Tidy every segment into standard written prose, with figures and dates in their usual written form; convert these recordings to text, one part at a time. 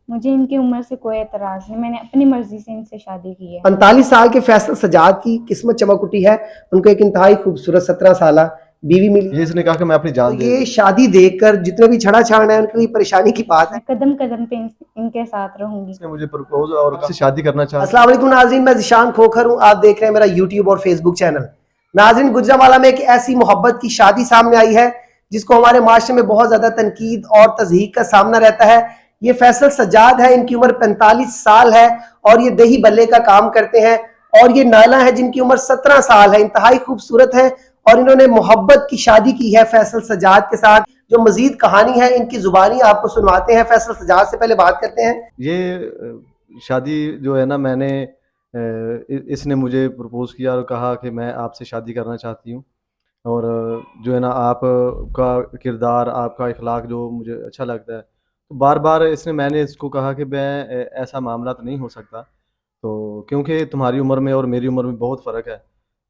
مجھے ان کی عمر سے کوئی اعتراض نہیں، میں نے اپنی مرضی سے ان سے شادی کی ہے۔ 45 سال کے فیصل سجاد کی قسمت چمک اٹھی ہے، ان کو ایک انتہائی خوبصورت 17 سالہ بیوی ملی۔ یہ اس نے کہا کہ میں اپنی جان دے یہ شادی دیکھ کر جتنے بھی چھڑا چھاڑ ہیں ان کے لیے پریشانی کی بات ہے۔ میں قدم قدم پہ ان کے ساتھ رہوں گی۔ اس نے مجھے پرپوز اور اس سے شادی کرنا چاہا۔ السلام علیکم ناظرین، میں ذیشان کھوکھر ہوں، آپ دیکھ رہے ہیں میرا یوٹیوب اور فیس بک چینل۔ ناظرین، گجرانوالہ میں ایک ایسی محبت کی شادی سامنے آئی ہے جس کو ہمارے معاشرے میں بہت زیادہ تنقید اور تضحیق کا سامنا رہتا ہے۔ یہ فیصل سجاد ہے، ان کی عمر 45 سال ہے اور یہ دیہی بلے کا کام کرتے ہیں، اور یہ نائلہ ہے جن کی عمر 17 سال ہے، انتہائی خوبصورت ہے، اور انہوں نے محبت کی شادی کی ہے فیصل سجاد کے ساتھ۔ جو مزید کہانی ہے ان کی زبانی آپ کو سنواتے ہیں۔ فیصل سجاد سے پہلے بات کرتے ہیں۔ یہ شادی جو ہے نا، میں نے اس نے مجھے پرپوز کیا اور کہا کہ میں آپ سے شادی کرنا چاہتی ہوں، اور جو ہے نا آپ کا کردار، آپ کا اخلاق جو مجھے اچھا لگتا ہے، تو بار بار میں نے اس کو کہا کہ میں ایسا معاملہ تو نہیں ہو سکتا، تو کیونکہ تمہاری عمر میں اور میری عمر میں بہت فرق ہے،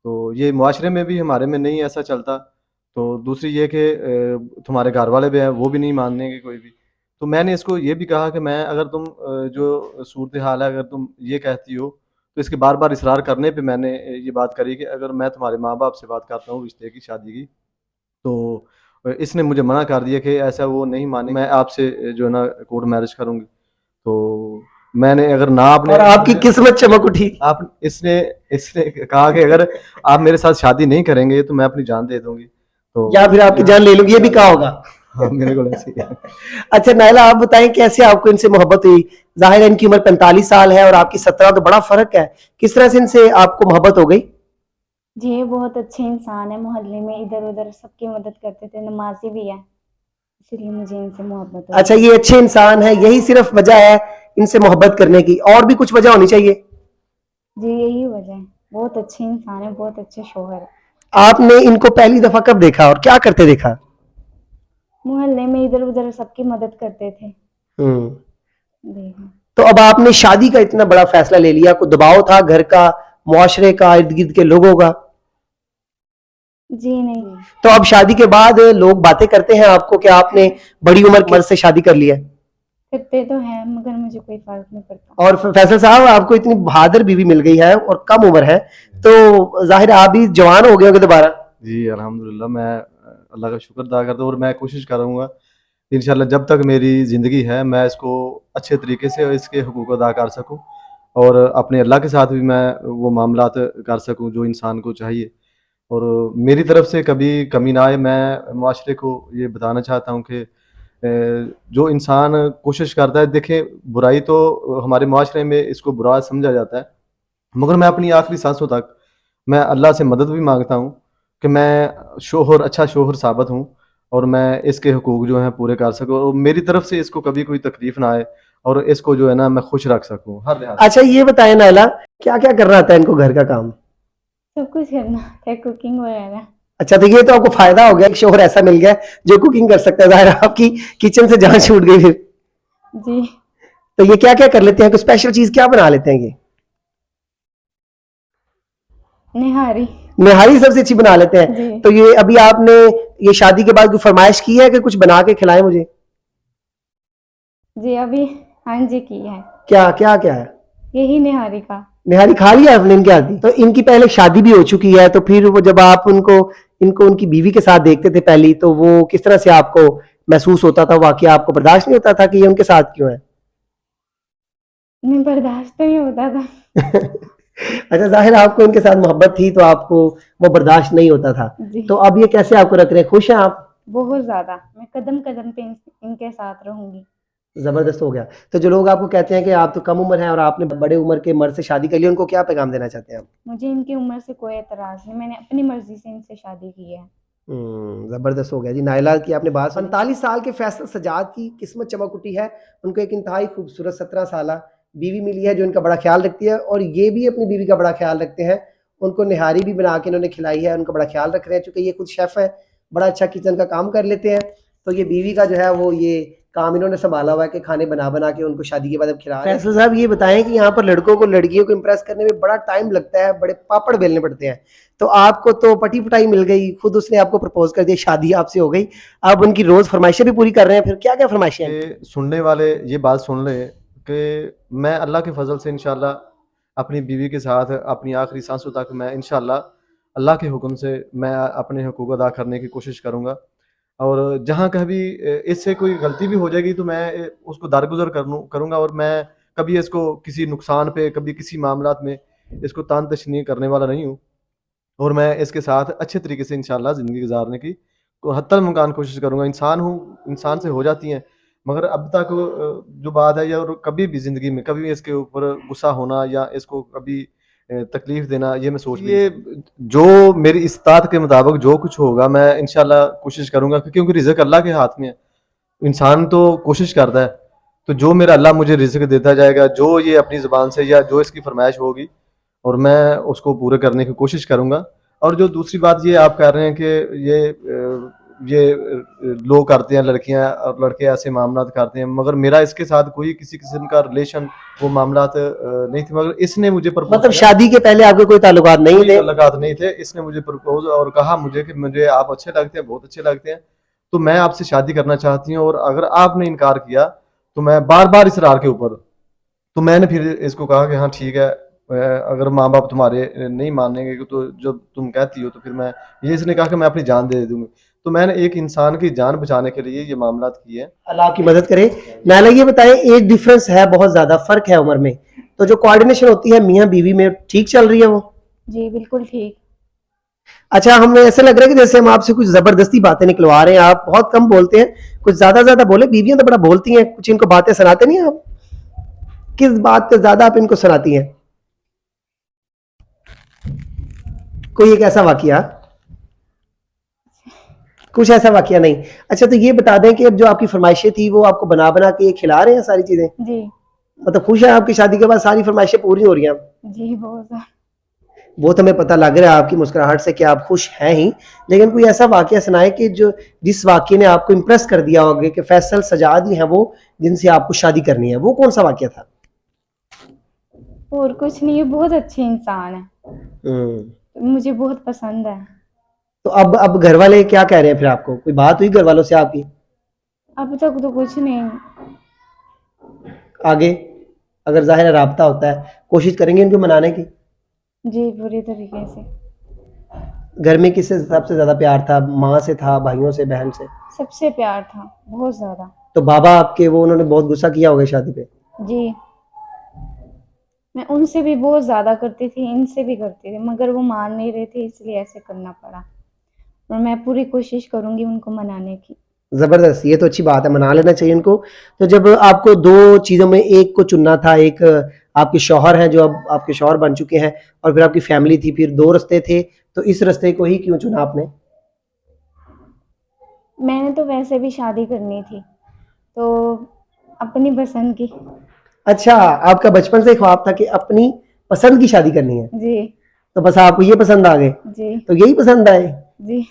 تو یہ معاشرے میں بھی ہمارے میں نہیں ایسا چلتا، تو دوسری یہ کہ تمہارے گھر والے بھی ہیں، وہ بھی نہیں ماننے گے کوئی بھی۔ تو میں نے اس کو یہ بھی کہا کہ میں اگر تم جو صورتحال ہے اگر تم یہ کہتی ہو، تو اس کے بار بار اصرار کرنے پہ میں نے یہ بات کری کہ اگر میں تمہارے ماں باپ سے بات کرتا ہوں رشتے کی، شادی کی، تو اس نے مجھے منع کر دیا کہ ایسا وہ نہیں مانے، میں آپ سے جو ہے نا کورٹ میرج کروں گی۔ تو میں نے اگر نہ اور آپ کی قسمت چمک اٹھی۔ اس نے کہا کہ اگر آپ میرے ساتھ شادی نہیں کریں گے تو میں اپنی جان دے دوں گی، تو یا پھر آپ کی جان لے لوں گی، یہ بھی کہا ہوگا۔ ہاں میرے کو ایسے ہی ہے۔ اچھا نائلہ، آپ بتائیں کیسے آپ کو ان سے محبت ہوئی؟ ظاہر ہے ان کی عمر 45 سال ہے اور آپ کی 17، تو بڑا فرق ہے، کس طرح سے ان سے آپ کو محبت ہو گئی؟ جی یہ بہت اچھے انسان ہے، محلے میں ادھر ادھر سب کی مدد کرتے تھے، نمازی بھی ہے، اسی لیے مجھے ان سے محبت ہو اچھا، گئی۔ یہ اچھے انسان ہے، یہی صرف وجہ ہے ان سے محبت کرنے کی، اور بھی کچھ وجہ ہونی چاہیے؟ جی یہی وجہ ہے، بہت اچھے انسان ہے، بہت اچھے شوہر ہے۔ آپ نے ان کو پہلی دفعہ کب دیکھا اور کیا کرتے دیکھا؟ محلے میں ادھر ادھر سب کی مدد کرتے تھے۔ دیکھا تو اب آپ نے شادی کا اتنا بڑا فیصلہ لے لیا، کوئی دباؤ تھا گھر کا، معاشرے کا، ارد گرد کے لوگوں کا؟ جی نہیں۔ تو اب شادی کے بعد لوگ باتیں کرتے ہیں آپ کو کہ آپ نے بڑی عمر کے مرد سے شادی کر لی ہے؟ کرتے تو ہیں مگر مجھے کوئی فرق نہیں پڑتا۔ اور فیصل صاحب، آپ کو اتنی بہادر بیوی مل گئی ہے اور کم عمر ہے، تو ظاہر آپ بھی جوان ہو گئے ہو گے دوبارہ؟ جی الحمدللہ، میں اللہ کا شکر ادا کرتا ہوں، اور میں کوشش کروں گا انشاءاللہ جب تک میری زندگی ہے میں اس کو اچھے طریقے سے اس کے حقوق ادا کر سکوں، اور اپنے اللہ کے ساتھ بھی میں وہ معاملات کر سکوں جو انسان کو چاہیے، اور میری طرف سے کبھی کمی نہ آئے۔ میں معاشرے کو یہ بتانا چاہتا ہوں کہ جو انسان کوشش کرتا ہے، دیکھیں برائی تو ہمارے معاشرے میں اس کو برا سمجھا جاتا ہے، مگر میں اپنی آخری سانسوں تک میں اللہ سے مدد بھی مانگتا ہوں کہ میں اچھا شوہر ثابت ہوں، اور میں اس کے حقوق جو ہیں پورے کر سکوں، اور میری طرف سے اس کو کبھی کوئی تکلیف نہ آئے، اور اس کو جو ہے نا میں خوش رکھ سکوں ہر لحاظ سے۔ اچھا یہ بتائیں نائلہ، کیا کیا کرنا آتا ہے ان کو گھر کا کام؟ سب کچھ کرنا ہے، کوکنگ وغیرہ۔ اچھا، تو یہ تو آپ کو فائدہ ہو گیا، ایک شوہر ایسا مل گیا جو کوکنگ کر سکتا ہے، ظاہر ہے آپ کی کچن سے جان چھوٹ گئی پھر۔ جی تو یہ کیا کیا کر لیتے ہیں؟ کوئی اسپیشل چیز کیا بنا لیتے ہیں یہ؟ نہاری۔ نہاری سب سے اچھی بنا لیتے ہیں؟ جی تو یہ ابھی آپ نے یہ شادی کے بعد کوئی فرمائش کی ہے کہ کچھ بنا کے کھلائیں مجھے؟ جی ابھی ہاں جی کی ہے، کیا کیا کیا ہے؟ یہی نہاری کا۔ نہاری کھا لیا آپ نے ان کے آدھی؟ تو ان کی پہلے شادی بھی ہو چکی ہے، تو پھر وہ جب آپ ان کو ان کی بیوی کے ساتھ دیکھتے تھے پہلی، تو وہ کس طرح سے آپ کو محسوس ہوتا تھا؟ واقعہ آپ کو برداشت نہیں ہوتا تھا کہ یہ ان کے ساتھ کیوں ہے؟ نہیں برداشت تو نہیں ہوتا تھا۔ اچھا، ظاہر آپ کو ان کے ساتھ محبت تھی تو آپ کو وہ برداشت نہیں ہوتا تھا، جی تو اب یہ کیسے آپ کو رکھ رہے ہیں؟ خوش ہیں آپ؟ بہت زیادہ، میں قدم قدم پہ ان کے ساتھ رہوں گی۔ زبردست ہو گیا۔ تو جو لوگ آپ کو کہتے ہیں کہ آپ تو کم عمر ہیں اور آپ نے بڑے عمر کے مرد سے شادی کر لی، ان کو کیا پیغام دینا چاہتے ہیں آپ؟ مجھے ان کی عمر سے کوئی اعتراض نہیں، میں نے اپنی مرضی سے ان سے شادی کی ہے۔ زبردست ہو گیا جی۔ نائلہ کی آپ نے بات سنی۔ 45 سال کے فیصل سجاد کی قسمت چمک اٹھی ہے، ان کو ایک انتہائی خوبصورت 17 سالہ بیوی ملی ہے جو ان کا بڑا خیال رکھتی ہے، اور یہ بھی اپنی بیوی کا بڑا خیال رکھتے ہیں، ان کو نہاری بھی بنا کے انہوں نے کھلائی ہے، ان کا بڑا خیال رکھ رہے ہیں، چونکہ یہ خود شیف ہے، بڑا اچھا کچن کا کام کر لیتے ہیں، تو یہ بیوی کا جو ہے وہ یہ کام انہوں نے سنبھالا ہوا ہے کہ کھانے بنا بنا کے ان کو شادی کے بعد اب کھلا رہے ہیں۔ فیصل صاحب یہ بتائیں کہ یہاں پر لڑکوں کو لڑکیوں کو امپریس کرنے میں بڑا ٹائم لگتا ہے، بڑے پاپڑ بیلنے پڑتے ہیں، تو آپ کو تو پٹی پٹائی مل گئی، خود اس نے آپ کو پرپوز کر دیا، شادی آپ سے ہو گئی، آپ ان کی روز فرمائشیں بھی پوری کر رہے ہیں، پھر کیا کیا فرمائشیں ہیں؟ سننے والے یہ بات سن لیں کہ میں اللہ کے فضل سے انشاءاللہ اپنی بیوی کے ساتھ اپنی آخری سانسوں تک میں انشاءاللہ اللہ کے حکم سے میں اپنے حقوق ادا کرنے کی کوشش کروں گا، اور جہاں کبھی اس سے کوئی غلطی بھی ہو جائے گی تو میں اس کو درگزر کروں گا، اور میں کبھی اس کو کسی نقصان پہ، کبھی کسی معاملات میں اس کو تان تشنی کرنے والا نہیں ہوں، اور میں اس کے ساتھ اچھے طریقے سے انشاءاللہ زندگی گزارنے کی حتی الامکان کوشش کروں گا۔ انسان ہوں، انسان سے ہو جاتی ہیں، مگر اب تک جو بات ہے، یا کبھی بھی زندگی میں کبھی اس کے اوپر غصہ ہونا یا اس کو کبھی تکلیف دینا، یہ میں سوچ یہ جو میری استطاعت کے مطابق جو کچھ ہوگا میں انشاءاللہ کوشش کروں گا، کیونکہ رزق اللہ کے ہاتھ میں ہے، انسان تو کوشش کرتا ہے، تو جو میرا اللہ مجھے رزق دیتا جائے گا، جو یہ اپنی زبان سے یا جو اس کی فرمائش ہوگی، اور میں اس کو پورے کرنے کی کوشش کروں گا۔ اور جو دوسری بات یہ آپ کہہ رہے ہیں کہ یہ لوگ کرتے ہیں، لڑکیاں اور لڑکے ایسے معاملات کرتے ہیں، مگر میرا اس کے ساتھ کوئی کسی قسم کا ریلیشن وہ معاملات نہیں تھے، مگر اس نے مجھے پرپوز مطلب کیا۔ شادی کے پہلے آپ کے کوئی تعلقات نہیں کوئی تھے؟ تعلقات نہیں تھے، اس نے مجھے پرپوز اور کہا مجھے کہ مجھے آپ اچھے لگتے ہیں، بہت اچھے لگتے ہیں، تو میں آپ سے شادی کرنا چاہتی ہوں، اور اگر آپ نے انکار کیا تو میں بار بار اصرار کے اوپر، تو میں نے پھر اس کو کہا کہ ہاں ٹھیک ہے، اگر ماں باپ تمہارے نہیں مانیں گے تو جب تم کہتی ہو تو پھر میں یہ، اس نے کہا کہ میں اپنی جان دے دوں گی، تو میں نے ایک انسان کی جان بچانے کے لیے یہ معاملات کیے ہیں۔ اللہ آپ کی مدد کرے۔ نائلہ یہ بتائیں، ایک ڈیفرنس ہے، بہت زیادہ فرق ہے عمر میں، تو جو کوآرڈینیشن ہوتی ہے میاں بیوی میں، ٹھیک چل رہی ہے وہ؟ جی بالکل ٹھیک۔ اچھا، ہمیں ایسا لگ رہا ہے کہ جیسے ہم آپ سے کچھ زبردستی باتیں نکلوا رہے ہیں، آپ بہت کم بولتے ہیں، کچھ زیادہ بولے، بیویاں تو بڑا بولتی ہیں، کچھ ان کو باتیں سناتے نہیں آپ؟ کس بات پہ زیادہ آپ ان کو سناتی ہیں؟ کوئی ایک ایسا واقعہ، کچھ ایسا واقعہ نہیں؟ اچھا تو یہ بتا دیں کہ اب جو آپ کی فرمائشیں تھی وہ آپ کو بنا کے یہ کھلا رہے ہیں ساری چیزیں؟ جی مطلب خوش ہیں آپ کی شادی کے بعد ساری فرمائشیں پوری ہو رہی ہیں؟ جی بہت زیادہ۔ وہ تو ہمیں پتہ لگ رہا ہے آپ کی مسکراہٹ سے کہ آپ خوش ہیں ہی، لیکن کوئی ایسا واقعہ سنائے کہ جس واقعے نے آپ کو امپریس کر دیا ہوگا کہ فیصل سجاد ہی ہیں وہ جن سے آپ کو شادی کرنی ہے، وہ کون سا واقعہ تھا؟ اور کچھ نہیں، یہ بہت اچھے انسان ہے، مجھے بہت پسند ہے۔ تو اب گھر والے کیا کہہ رہے ہیں پھر آپ کو؟ کوئی بات ہوئی گھر والوں سے آپ کی؟ اب تک تو کچھ نہیں۔ آگے اگر ظاہر ہے رابطہ ہوتا ہے، کوشش کریں گے ان کو منانے کی؟ جی پوری طریقے سے۔ گھر میں کس سے سب سے زیادہ پیار تھا؟ ماں سے تھا، بھائیوں سے، بہن سے؟ سب سے پیار تھا، بہت زیادہ۔ تو بابا آپ کے انہوں نے بہت غصہ کیا ہوگا شادی پہ؟ جی میں ان سے بھی بہت زیادہ کرتی تھی، ان سے بھی کرتی تھی، مگر وہ مان نہیں رہے تھے، اس لیے ایسے کرنا پڑا، اور میں پوری کوشش کروں گی ان کو منانے کی۔ زبردست، یہ تو اچھی بات ہے، منا لینا چاہیے ان کو۔ تو جب آپ کو دو چیزوں میں ایک کو چننا تھا، ایک آپ کے شوہر ہیں جو اب آپ کے شوہر بن چکے ہیں، اور پھر آپ کی فیملی تھی، پھر دو رستے تھے، تو اس رستے کو ہی کیوں چنا آپ نے؟ میں نے تو ویسے بھی شادی کرنی تھی، تو اپنی پسند کی۔ اچھا، آپ کا بچپن سے خواب تھا کہ اپنی پسند کی شادی کرنی ہے، جی تو بس آپ کو یہ پسند آ گئے، جی تو یہی پسند آئے؟ جی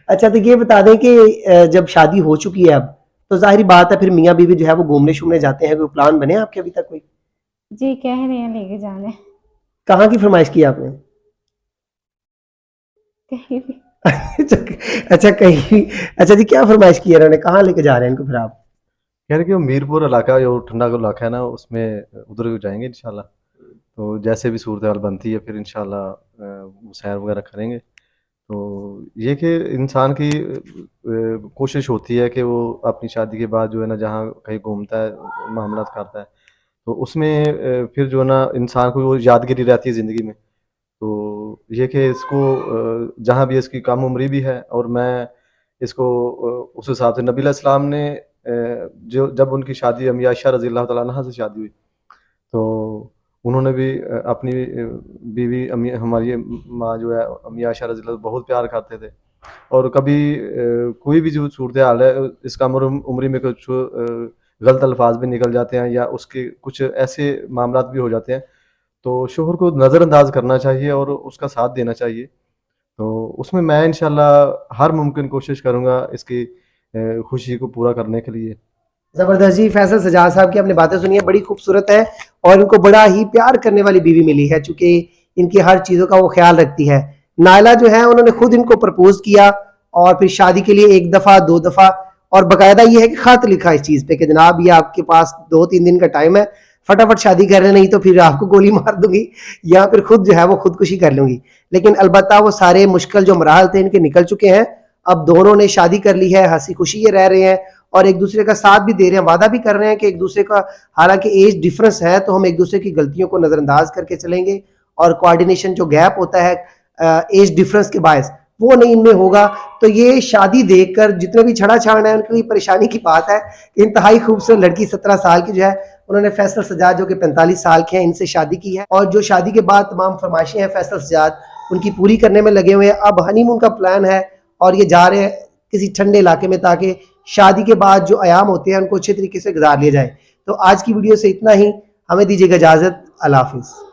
اچھا تو یہ بتا دیں کہ جب شادی ہو چکی ہے اب، تو ظاہری بات ہے پھر میاں بیوی جو ہے وہ گھومنے شومنے جاتے ہیں، کوئی پلان بنے آپ کے ابھی تک کوئی؟ جی کہہ رہے ہیں لے کے جانے، کہاں کی فرمائش کی آپ نے؟ کہیں بھی۔ اچھا کہیں، اچھا جی کیا فرمائش کی ہے انہوں نے، کہاں لے کے جا رہے ہیں ان کو پھر آپ؟ کہہ رہے کہ وہ میرپور علاقہ جو ٹھنڈا علاقہ ہے نا، اس میں ادھر جائیں گے انشاءاللہ، تو جیسے بھی صورتحال بنتی ہے پھر انشاءاللہ سیر وغیرہ کریں گے۔ تو یہ کہ انسان کی کوشش ہوتی ہے کہ وہ اپنی شادی کے بعد جو ہے نا جہاں کہیں گھومتا ہے، معاملات کرتا ہے، تو اس میں پھر جو ہے نا انسان کو وہ یادگیری رہتی ہے زندگی میں۔ تو یہ کہ اس کو جہاں بھی اس کی کم عمری بھی ہے، اور میں اس کو اس حساب سے نبی علیہ السلام نے جو جب ان کی شادی امی عائشہ رضی اللہ تعالیٰ عنہ سے شادی ہوئی، تو انہوں نے بھی اپنی بیوی ہماری ماں جو ہے امی عائشہ رضی اللہ بہت پیار کرتے تھے، اور کبھی کوئی بھی جو صورتحال ہے، اس کا عمری میں کچھ غلط الفاظ بھی نکل جاتے ہیں، یا اس کے کچھ ایسے معاملات بھی ہو جاتے ہیں، تو شوہر کو نظر انداز کرنا چاہیے اور اس کا ساتھ دینا چاہیے۔ تو اس میں میں انشاءاللہ ہر ممکن کوشش کروں گا اس کی خوشی کو پورا کرنے کے لیے۔ زبردست جی، فیصل سجاد صاحب کی آپ نے باتیں سنی ہیں، بڑی خوبصورت ہے، اور ان کو بڑا ہی پیار کرنے والی بیوی ملی ہے، چونکہ ان کی ہر چیزوں کا وہ خیال رکھتی ہے۔ نائلہ جو ہے انہوں نے خود ان کو پرپوز کیا، اور پھر شادی کے لیے 1 دفعہ 2 دفعہ، اور باقاعدہ یہ ہے کہ خط لکھا اس چیز پہ کہ جناب یہ آپ کے پاس 2-3 دن کا ٹائم ہے, فٹافٹ شادی کر رہے, نہیں تو پھر آپ کو گولی مار دوں گی یا پھر خود جو ہے وہ خودکشی کر لوں گی. لیکن البتہ وہ سارے مشکل جو مراحل تھے ان کے نکل چکے ہیں. اب دونوں نے شادی کر لی ہے, ہنسی خوشی یہ رہ رہے ہیں اور ایک دوسرے کا ساتھ بھی دے رہے ہیں, وعدہ بھی کر رہے ہیں کہ ایک دوسرے کا, حالانکہ ایج ڈفرنس ہے تو ہم ایک دوسرے کی غلطیوں کو نظر انداز کر کے چلیں گے, اور کوآرڈینیشن جو گیپ ہوتا ہے ایج ڈفرنس کے باعث وہ نہیں ان میں ہوگا. تو یہ شادی دیکھ کر جتنے بھی چھڑا چھاڑنا ہے ان کے لیے پریشانی کی بات ہے. انتہائی خوبصورت لڑکی 17 سال کی جو ہے انہوں نے فیصل سجاد جو کہ 45 سال کے ہیں ان سے شادی کی ہے, اور جو شادی کے بعد تمام فرمائشیں ہیں فیصل سجاد ان کی پوری کرنے میں لگے ہوئے ہیں. اب ہنی مون کا پلان ہے اور یہ جا رہے ہیں کسی ٹھنڈے علاقے میں تاکہ شادی کے بعد جو ایام ہوتے ہیں ان کو اچھے طریقے سے گزار لیا جائے. تو آج کی ویڈیو سے اتنا ہی, ہمیں دیجیے گا اجازت, اللہ حافظ.